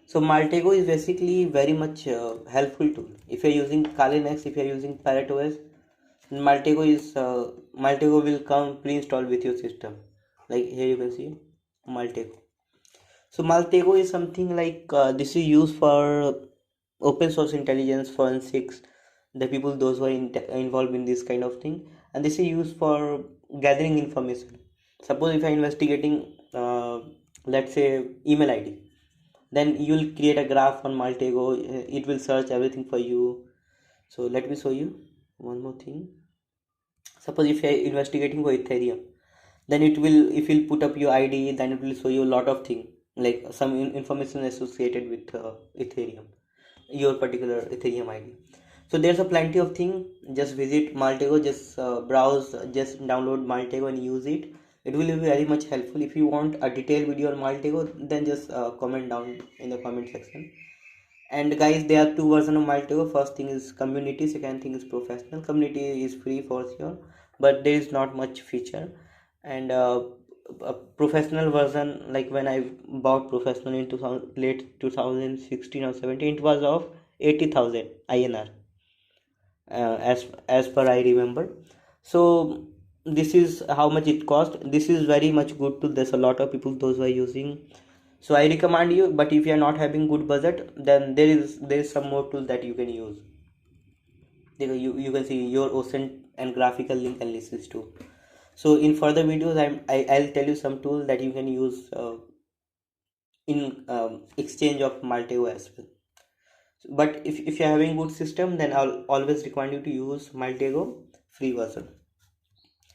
So Maltego is basically very much helpful tool. If you're using Kali Linux, if you're using Parrot OS, Maltego will come pre-installed with your system. Like here you can see Maltego. So Maltego is something like this is used for open source intelligence forensics, the people those who are involved in this kind of thing, and this is used for gathering information. Suppose if you're investigating, let's say email ID, then you'll create a graph on Maltego. It will search everything for you. So let me show you one more thing. Suppose if you're investigating for Ethereum, then it will, if you'll put up your ID, then it will show you a lot of things, like some information associated with Ethereum, your particular Ethereum ID. So there's a plenty of thing. Just visit Maltego, just browse, just download Maltego and use it. It will be very much helpful. If you want a detailed video on Maltego, then just comment down in the comment section. And guys, there are two versions of Maltego. First thing is community, second thing is professional. Community is free for sure, but there is not much feature. And a professional version, like when I bought professional in 2000, late 2016 or 17, it was of 80,000 INR, as per I remember. So this is how much it cost. This is very much good tool. There's a lot of people those who are using, so I recommend you. But if you are not having good budget, then there is some more tool that you can use. You can see your OSINT and graphical link analysis too. So in further videos, I'll tell you some tool that you can use in exchange of Maltego as well. But if you're having good system, then I'll always recommend you to use Maltego free version.